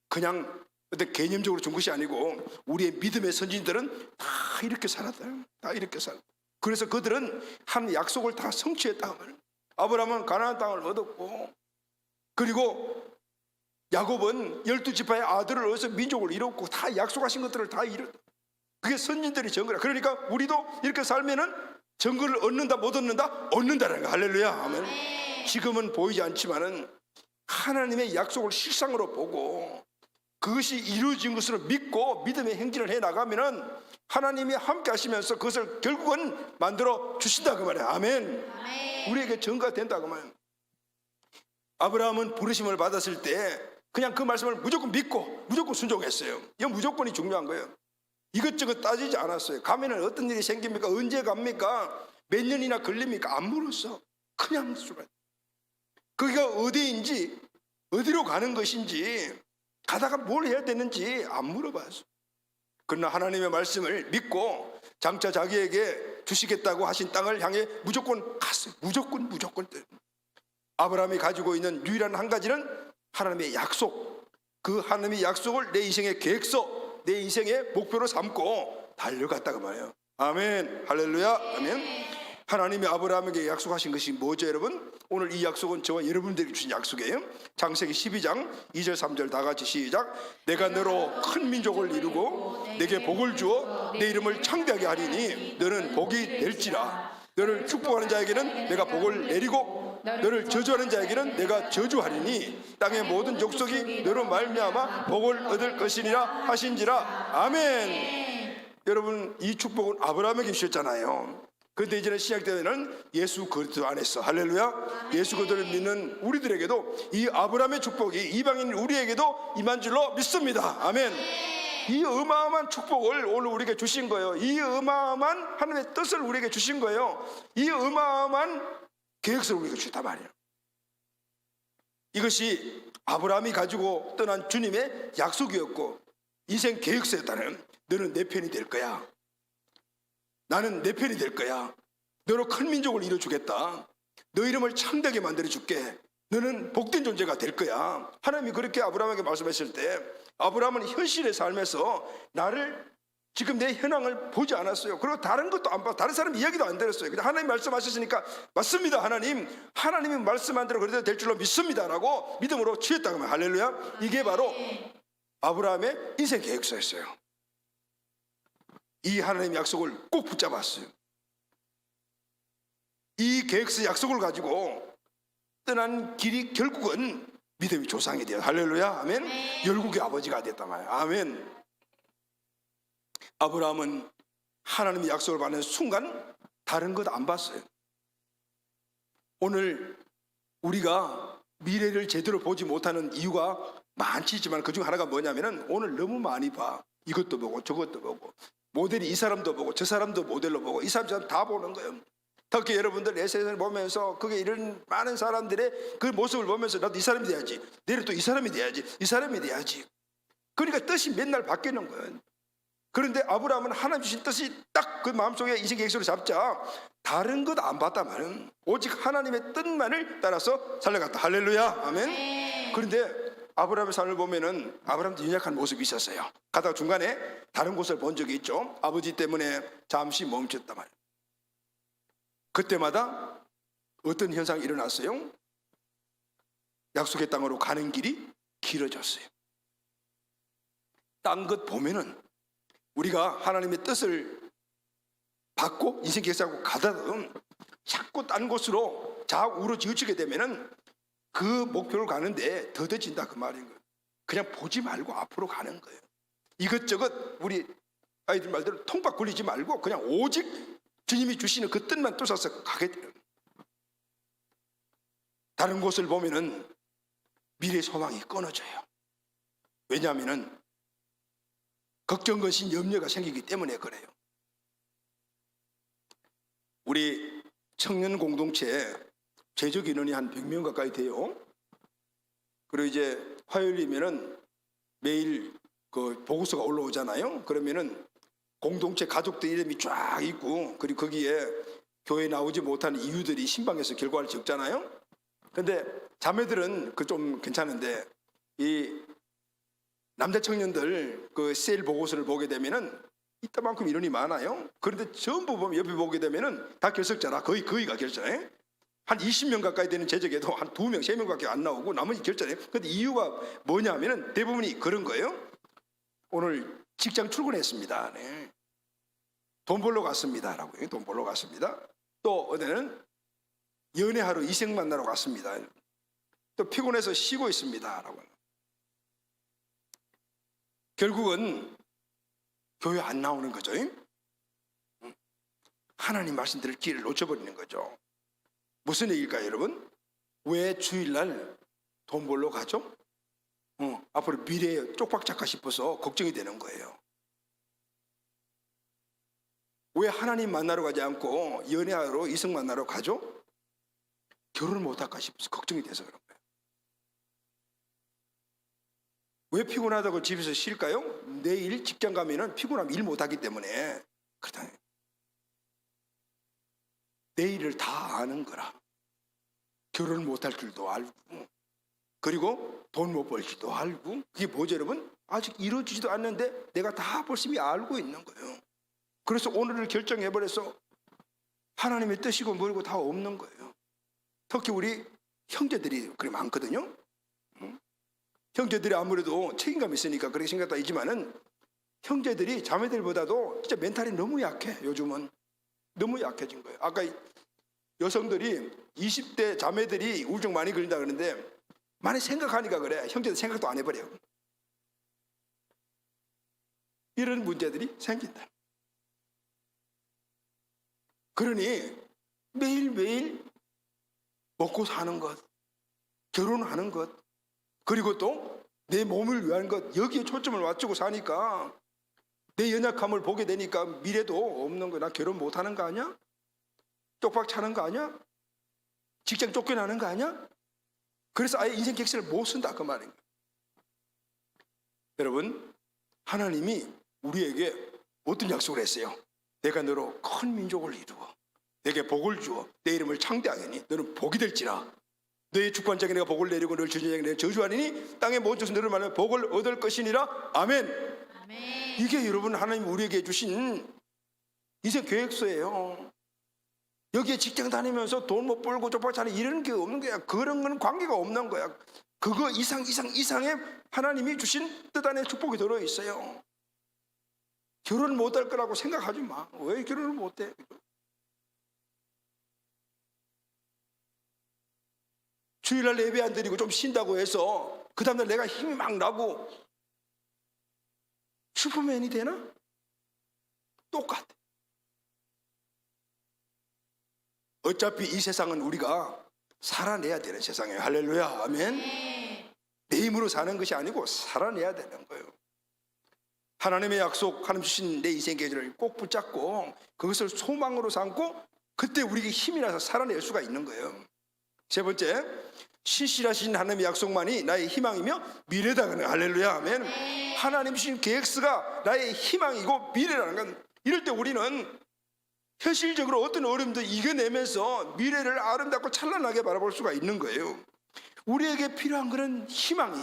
S1: 그냥 어떤 개념적으로 준 것이 아니고 우리의 믿음의 선진들은 다 이렇게 살았다. 다 이렇게 살았다. 그래서 그들은 한 약속을 다 성취했다. 아브라함은 가나안 땅을 얻었고, 그리고 야곱은 12지파의 아들을 얻어서 민족을 이뤘고 다 약속하신 것들을 다 이뤘다. 그게 선진들이 증거라. 그러니까 우리도 이렇게 살면은 증거를 얻는다 못 얻는다? 얻는다라는 거. 할렐루야. 아멘. 지금은 보이지 않지만은 하나님의 약속을 실상으로 보고 그것이 이루어진 것으로 믿고 믿음의 행진을 해 나가면은 하나님이 함께 하시면서 그것을 결국은 만들어 주신다 그 말이야. 아멘. 아멘. 우리에게 증거가 된다 그 말이야. 아브라함은 부르심을 받았을 때 그냥 그 말씀을 무조건 믿고 무조건 순종했어요. 이건 무조건이 중요한 거예요. 이것저것 따지지 않았어요. 가면은 어떤 일이 생깁니까? 언제 갑니까? 몇 년이나 걸립니까? 안 물었어. 그냥 출발. 거기가 어디인지, 어디로 가는 것인지, 가다가 뭘 해야 되는지 안 물어봤어. 그러나 하나님의 말씀을 믿고 장차 자기에게 주시겠다고 하신 땅을 향해 무조건 갔어요. 무조건. 아브라함이 가지고 있는 유일한 한 가지는 하나님의 약속. 그 하나님의 약속을 내 인생의 계획서, 내 인생의 목표로 삼고 달려갔다고 말해요. 아멘. 할렐루야. 아멘. 하나님이 아브라함에게 약속하신 것이 뭐죠, 여러분? 오늘 이 약속은 저와 여러분들에게 주신 약속이에요. 창세기 12장 2절 3절 다 같이 시작. 내가 너로 큰 민족을 이루고 내게 복을 주어 내 이름을 창대하게 하리니 너는 복이 될지라. 너를 축복하는 자에게는 내가 복을 내리고 너를 저주하는 자에게는 내가 저주하리니 땅의 모든 족속이 너로 말미암아 복을 얻을 것이니라 하신지라. 아멘. 여러분, 이 축복은 아브라함에게 주셨잖아요. 그런데 이제는 신약 때에는 예수 그리스도 안에서, 할렐루야, 예수 그리스도를 믿는 우리들에게도 이 아브라함의 축복이 이방인 우리에게도 임한 줄로 믿습니다. 아멘. 이 어마어마한 축복을 오늘 우리에게 주신 거예요. 이 어마어마한 하나님의 뜻을 우리에게 주신 거예요. 이 어마어마한 계획서를 우리에게 주셨단 말이에요. 이것이 아브라함이 가지고 떠난 주님의 약속이었고 인생 계획서였다는, 너는 내 편이 될 거야. 나는 내 편이 될 거야. 너로 큰 민족을 이뤄주겠다. 너 이름을 창대하게 만들어줄게. 너는 복된 존재가 될 거야. 하나님이 그렇게 아브라함에게 말씀했을 때 아브라함은 현실의 삶에서 나를, 지금 내 현황을 보지 않았어요. 그리고 다른 것도 안 봐. 다른 사람 이야기도 안 들었어요. 그냥 하나님 말씀하셨으니까 맞습니다. 하나님이 말씀한 대로 그래도 될 줄로 믿습니다 라고 믿음으로 취했다고 하면 할렐루야. 이게 바로 아브라함의 인생 계획서였어요. 이 하나님의 약속을 꼭 붙잡았어요. 이 계획서 약속을 가지고 떠난 길이 결국은 믿음의 조상이 돼요. 할렐루야. 아멘. 열국의 아버지가 됐단 말이에요. 아멘. 아브라함은 하나님의 약속을 받는 순간 다른 것 안 봤어요. 오늘 우리가 미래를 제대로 보지 못하는 이유가 많지만 그중 하나가 뭐냐면은 오늘 너무 많이 봐. 이것도 보고 저것도 보고 모델이 이 사람도 보고 저 사람도 모델로 보고 이 사람 다 보는 거예요. 특히 여러분들 SNS를 보면서 그게 이런 많은 사람들의 그 모습을 보면서 나도 이 사람이 돼야지, 내일 또 이 사람이 돼야지, 이 사람이 돼야지. 그러니까 뜻이 맨날 바뀌는 거예요. 그런데 아브라함은 하나님 주신 뜻이 딱 그 마음속에 인생 계획서를 잡자 다른 것 안 봤다마는 오직 하나님의 뜻만을 따라서 살아갔다. 할렐루야, 아멘. 그런데 아브라함의 삶을 보면은 아브라함도 연약한 모습이 있었어요. 가다가 중간에 다른 곳을 본 적이 있죠. 아버지 때문에 잠시 멈췄단 말이에요. 그때마다 어떤 현상이 일어났어요? 약속의 땅으로 가는 길이 길어졌어요. 딴 것 보면은 우리가 하나님의 뜻을 받고 인생 계획하고 가다든 자꾸 딴 곳으로 좌우로 지우치게 되면은 그 목표를 가는데 더뎌진다 그 말인 거예요. 그냥 보지 말고 앞으로 가는 거예요. 이것저것 우리 아이들 말대로 통박 굴리지 말고 그냥 오직 주님이 주시는 그 뜻만 쫓아서 가게 돼요. 다른 곳을 보면은 미래 소망이 끊어져요. 왜냐하면은 걱정, 근심, 염려가 생기기 때문에 그래요. 우리 청년 공동체 최적 인원이 한 100명 가까이 돼요. 그리고 이제 화요일이면은 매일 그 보고서가 올라오잖아요. 그러면은 공동체 가족들 이름이 쫙 있고, 그리고 거기에 교회 나오지 못한 이유들이 신방에서 결과를 적잖아요. 근데 자매들은 그 좀 괜찮은데 이 남자 청년들 그 세일 보고서를 보게 되면은 이따만큼 인원이 많아요. 그런데 전부 보면 옆에 보게 되면은 다 결석자라 거의가 결석해. 한 20명 가까이 되는 제적에도 한 2명, 3명밖에 안 나오고 나머지 결정해요. 그런데 이유가 뭐냐면은 대부분이 그런 거예요. 오늘 직장 출근했습니다. 네. 돈 벌러 갔습니다라고. 돈 벌러 갔습니다. 또 어디는 연애하러 이성 만나러 갔습니다. 또 피곤해서 쉬고 있습니다라고. 결국은 교회 안 나오는 거죠. 하나님 말씀 들을 기회를 놓쳐버리는 거죠. 무슨 얘기일까요, 여러분? 왜 주일날 돈 벌러 가죠? 앞으로 미래에 쪽박작가 싶어서 걱정이 되는 거예요. 왜 하나님 만나러 가지 않고 연애하러 이성 만나러 가죠? 결혼을 못할까 싶어서 걱정이 돼서 그런 거예요. 왜 피곤하다고 집에서 쉴까요? 내일 직장 가면은 피곤하면 일 못하기 때문에 그렇다. 내일을 다 아는 거라. 결혼을 못할 줄도 알고, 그리고 돈 못 벌 줄도 알고. 그게 뭐죠, 여러분? 아직 이루어지지도 않는데 내가 다 벌써 알고 있는 거예요. 그래서 오늘을 결정해버려서 하나님의 뜻이고 뭐고 다 없는 거예요. 특히 우리 형제들이 그래 많거든요. 형제들이 아무래도 책임감이 있으니까 그렇게 생각도 있지만은 형제들이 자매들보다도 진짜 멘탈이 너무 약해. 요즘은 너무 약해진 거예요. 아까 여성들이 20대 자매들이 우울증 많이 걸린다 그러는데 많이 생각하니까 그래. 형제들 생각도 안 해버려. 이런 문제들이 생긴다. 그러니 매일매일 먹고 사는 것, 결혼하는 것, 그리고 또 내 몸을 위한 것, 여기에 초점을 맞추고 사니까 내 연약함을 보게 되니까 미래도 없는 거야. 나 결혼 못하는 거 아니야? 쪽박 차는 거 아니야? 직장 쫓겨나는 거 아니야? 그래서 아예 인생 객실을 못 쓴다 그 말인 거예요. 여러분, 하나님이 우리에게 어떤 약속을 했어요? 내가 너로 큰 민족을 이루어 내게 복을 주어 내 이름을 창대하겠니? 너는 복이 될지라. 너의 주권자에게 내가 복을 내리고 너를 저주자에게 내가 저주하리니 땅의 모든 족속 너를 말하며 복을 얻을 것이니라. 아멘.
S2: 아멘.
S1: 이게 여러분 하나님 우리에게 주신 인생 계획서예요. 여기에 직장 다니면서 돈 못 벌고 쪽박 차는 이런 게 없는 거야. 그런 건 관계가 없는 거야. 그거 이상의 하나님이 주신 뜻 안에 축복이 들어있어요. 결혼 못할 거라고 생각하지 마. 왜 결혼을 못해? 주일날 예배 안 드리고 좀 쉰다고 해서 그 다음날 내가 힘이 막 나고 슈퍼맨이 되나? 똑같아. 어차피 이 세상은 우리가 살아내야 되는 세상이에요. 할렐루야, 아멘. 내 힘으로 사는 것이 아니고 살아내야 되는 거예요. 하나님의 약속, 하나님 주신 내 인생 계절을 꼭 붙잡고 그것을 소망으로 삼고 그때 우리에게 힘이 나서 살아낼 수가 있는 거예요. 세 번째, 신실하신 하나님의 약속만이 나의 희망이며 미래다. 할렐루야, 아멘. 하나님 주신 계획서가 나의 희망이고 미래라는 건, 이럴 때 우리는 현실적으로 어떤 어려움도 이겨내면서 미래를 아름답고 찬란하게 바라볼 수가 있는 거예요. 우리에게 필요한 것은 희망이,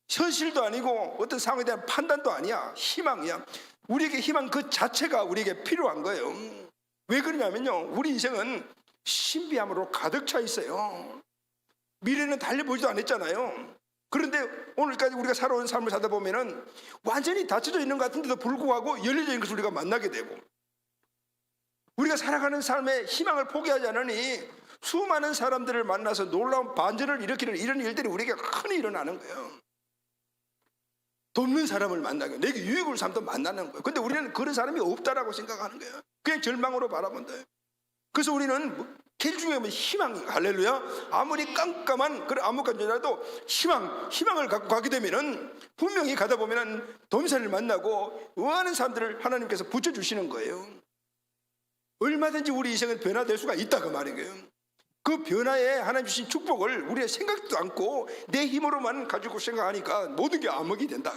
S1: 현실도 아니고 어떤 상황에 대한 판단도 아니야. 희망이야. 우리에게 희망 그 자체가 우리에게 필요한 거예요. 왜 그러냐면요, 우리 인생은 신비함으로 가득 차 있어요. 미래는 달려보지도 않았잖아요. 그런데 오늘까지 우리가 살아온 삶을 사다 보면은 완전히 닫혀져 있는 것 같은데도 불구하고 열려져 있는 것을 우리가 만나게 되고, 우리가 살아가는 삶에 희망을 포기하지 않으니 수많은 사람들을 만나서 놀라운 반전을 일으키는 이런 일들이 우리에게 흔히 일어나는 거예요. 돕는 사람을 만나고 내게 유익을 삼도 만나는 거예요. 근데 우리는 그런 사람이 없다라고 생각하는 거예요. 그냥 절망으로 바라본다. 그래서 우리는 제일 중요한 건 희망이에요. 할렐루야. 아무리 깜깜한 그런 암흑한지라도 희망을 갖고 가게 되면은 분명히 가다 보면은 돕사를 만나고 의하는 사람들을 하나님께서 붙여주시는 거예요. 얼마든지 우리 인생은 변화될 수가 있다, 그 말인 거예요. 그 변화에 하나님 주신 축복을 우리가 생각도 않고 내 힘으로만 가지고 생각하니까 모든 게 암흑이 된다.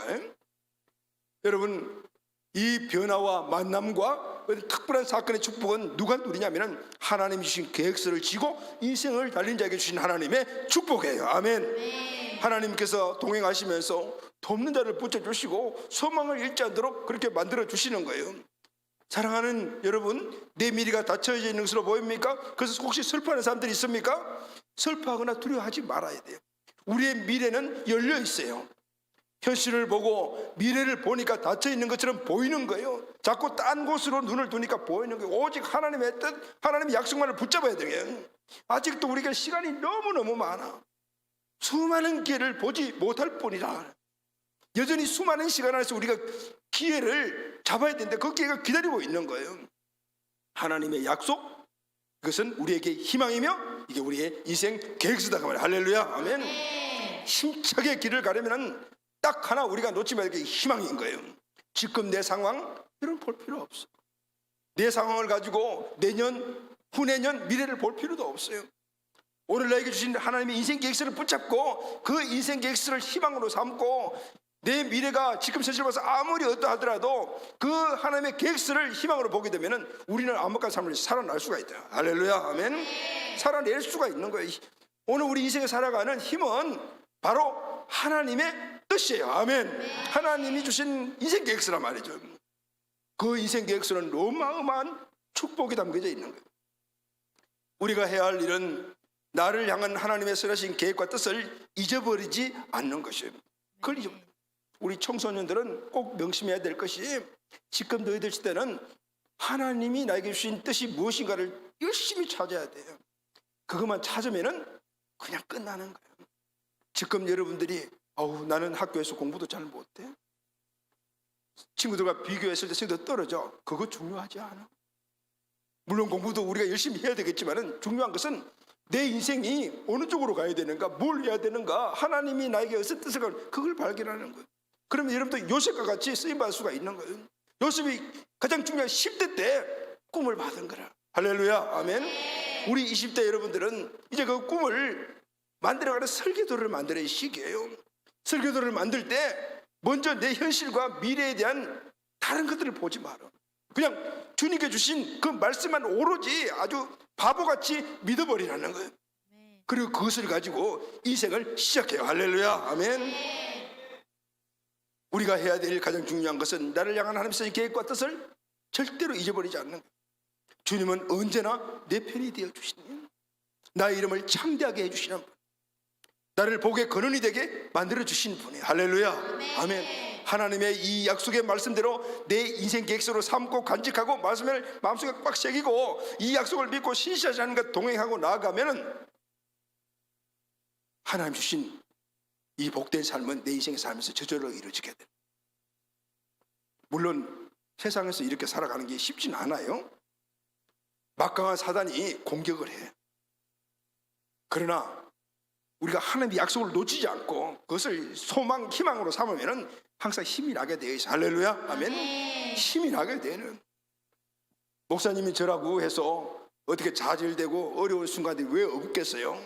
S1: 여러분, 이 변화와 만남과 특별한 사건의 축복은 누가 누리냐면 하나님 주신 계획서를 지고 인생을 달린 자에게 주신 하나님의 축복이에요. 아멘. 하나님께서 동행하시면서 돕는 자를 붙여주시고 소망을 잃지 않도록 그렇게 만들어 주시는 거예요. 사랑하는 여러분, 내 미래가 닫혀져 있는 것으로 보입니까? 그래서 혹시 슬퍼하는 사람들이 있습니까? 슬퍼하거나 두려워하지 말아야 돼요. 우리의 미래는 열려 있어요. 현실을 보고 미래를 보니까 닫혀 있는 것처럼 보이는 거예요. 자꾸 딴 곳으로 눈을 두니까 보이는 거예요. 오직 하나님의 뜻, 하나님의 약속만을 붙잡아야 돼요. 아직도 우리가 시간이 너무너무 많아. 수많은 기회를 보지 못할 뿐이라. 여전히 수많은 시간 안에서 우리가 기회를 잡아야 되는데 그 기회가 기다리고 있는 거예요. 하나님의 약속, 그것은 우리에게 희망이며 이게 우리의 인생 계획서다. 할렐루야, 아멘. 힘차게 길을 가려면 딱 하나 우리가 놓지 말게 희망인 거예요. 지금 내 상황 이런 볼 필요 없어. 내 상황을 가지고 내년, 후내년 미래를 볼 필요도 없어요. 오늘 나에게 주신 하나님의 인생 계획서를 붙잡고 그 인생 계획서를 희망으로 삼고 내 미래가 지금 현실 봐서 아무리 어떠하더라도 그 하나님의 계획서를 희망으로 보게 되면 우리는 암흑한 삶을 살아날 수가 있다. 할렐루야, 아멘. 살아낼 수가 있는 거예요. 오늘 우리 인생에 살아가는 힘은 바로 하나님의 뜻이에요. 아멘. 하나님이 주신 인생 계획서란 말이죠. 그 인생 계획서는 어마어마한 축복이 담겨져 있는 거예요. 우리가 해야 할 일은 나를 향한 하나님의 선하신 계획과 뜻을 잊어버리지 않는 것이에요. 그걸 잊어버려요. 우리 청소년들은 꼭 명심해야 될 것이, 지금 너희들 시대는 하나님이 나에게 주신 뜻이 무엇인가를 열심히 찾아야 돼요. 그것만 찾으면은 그냥 끝나는 거예요. 지금 여러분들이 나는 학교에서 공부도 잘 못해, 친구들과 비교했을 때 성적도 떨어져. 그거 중요하지 않아. 물론 공부도 우리가 열심히 해야 되겠지만은 중요한 것은 내 인생이 어느 쪽으로 가야 되는가, 뭘 해야 되는가, 하나님이 나에게 어떤 뜻을 가지고 그걸 발견하는 거예요. 그러면 여러분도 요셉과 같이 쓰임받을 수가 있는 거예요. 요셉이 가장 중요한 10대 때 꿈을 받은 거라. 할렐루야, 아멘. 우리 20대 여러분들은 이제 그 꿈을 만들어가는 설계도를 만들어야 시기예요. 설계도를 만들 때 먼저 내 현실과 미래에 대한 다른 것들을 보지 마라. 그냥 주님께 주신 그 말씀만 오로지 아주 바보같이 믿어버리라는 거예요. 그리고 그것을 가지고 인생을 시작해요. 할렐루야, 아멘. 우리가 해야 될 가장 중요한 것은 나를 향한 하나님의 계획과 뜻을 절대로 잊어버리지 않는 거예요. 주님은 언제나 내 편이 되어 주시니, 나의 이름을 창대하게 해주시는 분, 나를 복의 근원이 되게 만들어 주신 분이에요. 할렐루야, 아멘. 하나님의 이 약속의 말씀대로 내 인생 계획서로 삼고 간직하고 말씀을 마음속에 꽉 새기고 이 약속을 믿고 신실하지 않은 것 동행하고 나아가면은 하나님 주신 이 복된 삶은 내 인생의 삶에서 저절로 이루어지게 돼. 물론 세상에서 이렇게 살아가는 게 쉽진 않아요. 막강한 사단이 공격을 해. 그러나 우리가 하나님의 약속을 놓치지 않고 그것을 소망, 희망으로 삼으면 항상 힘이 나게 되어 있어요. 할렐루야, 아멘. 힘이 나게 되는. 목사님이 저라고 해서 어떻게 좌절되고 어려운 순간들이 왜 없겠어요?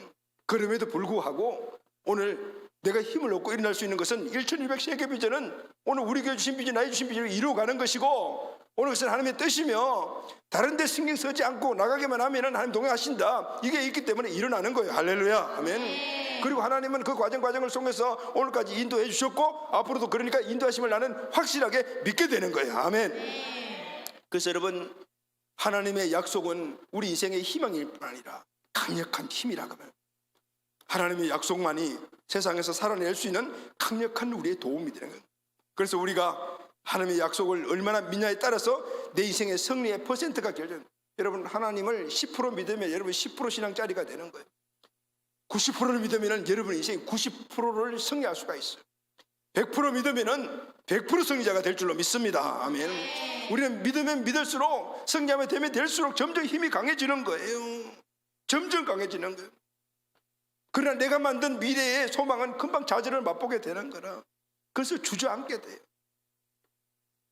S1: 그럼에도 불구하고 오늘 내가 힘을 얻고 일어날 수 있는 것은 1200 세계 비전은 오늘 우리에게 주신 비전, 나에게 주신 비전을 이루어가는 것이고, 오늘 그것은 하나님의 뜻이며 다른 데 신경 쓰지 않고 나가기만 하면 하나님 동행하신다, 이게 있기 때문에 일어나는 거예요. 할렐루야, 아멘. 그리고 하나님은 그 과정을 통해서 오늘까지 인도해 주셨고 앞으로도 그러니까 인도하심을 나는 확실하게 믿게 되는 거예요. 아멘. 그래서 여러분, 하나님의 약속은 우리 인생의 희망일 뿐 아니라 강력한 힘이라고 하면, 하나님의 약속만이 세상에서 살아낼 수 있는 강력한 우리의 도움이 되는 거예요. 그래서 우리가 하나님의 약속을 얼마나 믿냐에 따라서 내 인생의 승리의 퍼센트가 결정. 여러분, 하나님을 10% 믿으면 여러분 10% 신앙짜리가 되는 거예요. 90%를 믿으면 여러분 인생 90%를 승리할 수가 있어요. 100% 믿으면 100% 승리자가 될 줄로 믿습니다. 아멘. 우리는 믿으면 믿을수록, 승리하면 되면 될수록 점점 힘이 강해지는 거예요. 점점 강해지는 거예요. 그러나 내가 만든 미래의 소망은 금방 좌절을 맛보게 되는 거라. 그래서 주저앉게 돼요.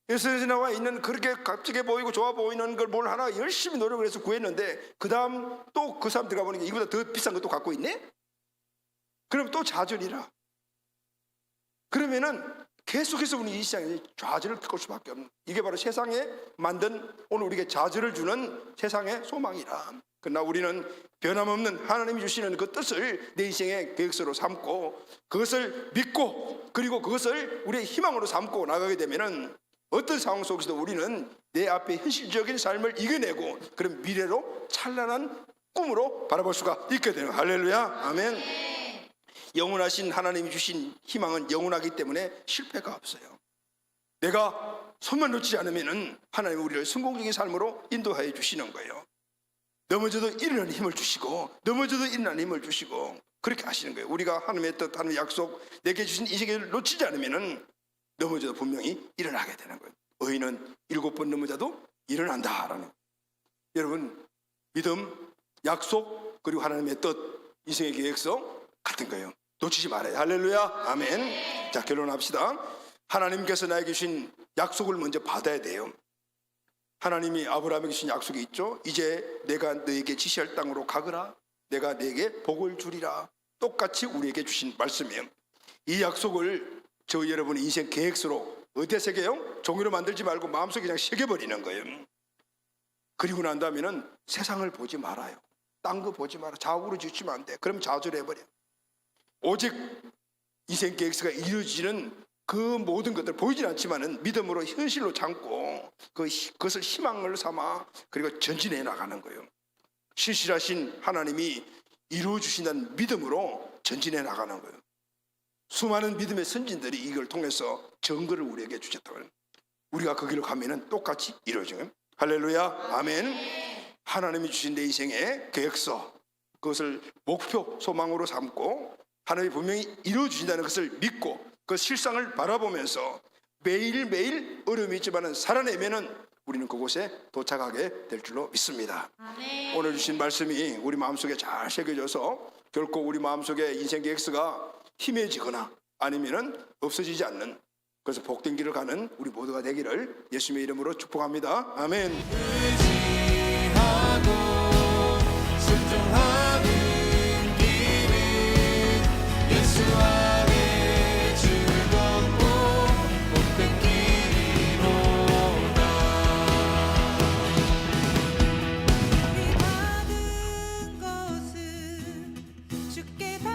S1: 예수님이 나와 있는 그렇게 값지게 보이고 좋아 보이는 걸 뭘 하나 열심히 노력을 해서 구했는데 그 다음 또 그 사람 들어가 보니까 이보다 더 비싼 것도 갖고 있네? 그럼 또 좌절이라. 그러면은 계속해서 우리 이 시장에 좌절을 겪을 수밖에 없는, 이게 바로 세상에 만든 오늘 우리에게 좌절을 주는 세상의 소망이라. 그러나 우리는 변함없는 하나님이 주시는 그 뜻을 내 인생의 계획서로 삼고 그것을 믿고 그리고 그것을 우리의 희망으로 삼고 나가게 되면은 어떤 상황 속에서도 우리는 내 앞에 현실적인 삶을 이겨내고 그런 미래로 찬란한 꿈으로 바라볼 수가 있게 되는, 할렐루야, 아멘. 영원하신 하나님이 주신 희망은 영원하기 때문에 실패가 없어요. 내가 손만 놓지 않으면 하나님은 우리를 성공적인 삶으로 인도하여 주시는 거예요. 넘어져도 일어나는 힘을 주시고 넘어져도 일어나는 힘을 주시고 그렇게 하시는 거예요. 우리가 하나님의 뜻, 하나님의 약속, 내게 주신 이 세계를 놓치지 않으면 넘어져도 분명히 일어나게 되는 거예요. 의인은 7번 넘어져도 일어난다라는 거예요. 여러분, 믿음, 약속, 그리고 하나님의 뜻, 인생의 계획서 같은 거예요. 놓치지 말아요. 할렐루야, 아멘. 자, 결론합시다. 하나님께서 나에게 주신 약속을 먼저 받아야 돼요. 하나님이 아브라함에게 주신 약속이 있죠. 이제 내가 너에게 지시할 땅으로 가거라, 내가 너에게 복을 주리라. 똑같이 우리에게 주신 말씀이에요. 이 약속을 저 여러분의 인생 계획서로 어디에 새겨요? 종이로 만들지 말고 마음속에 그냥 새겨버리는 거예요. 그리고 난 다음에는 세상을 보지 말아요. 딴 거 보지 마라. 좌우로 지치면 안 돼. 그럼 좌절해버려. 오직 인생 계획서가 이루어지는 그 모든 것들 보이진 않지만은 믿음으로 현실로 담고 그것을 희망을 삼아 그리고 전진해 나가는 거예요. 신실하신 하나님이 이루어 주신다는 믿음으로 전진해 나가는 거예요. 수많은 믿음의 선진들이 이걸 통해서 증거를 우리에게 주셨다고 해요. 우리가 그 길로 가면은 똑같이 이루어져요. 할렐루야, 아멘. 하나님이 주신 내 인생의 계획서, 그것을 목표, 소망으로 삼고 하나님이 분명히 이루어 주신다는 것을 믿고 그 실상을 바라보면서 매일매일 어려움이 있지만 살아내면은 우리는 그곳에 도착하게 될 줄로 믿습니다. 아멘. 오늘 주신 말씀이 우리 마음속에 잘 새겨져서 결코 우리 마음속에 인생 계획서가 희미해지거나 아니면은 없어지지 않는, 그래서 복된 길을 가는 우리 모두가 되기를 예수님의 이름으로 축복합니다. 아멘. 의지하고 순종하는 길은 예수 안에 즐겁고 복된 길이로다.
S2: 이 모든 것은 주께 다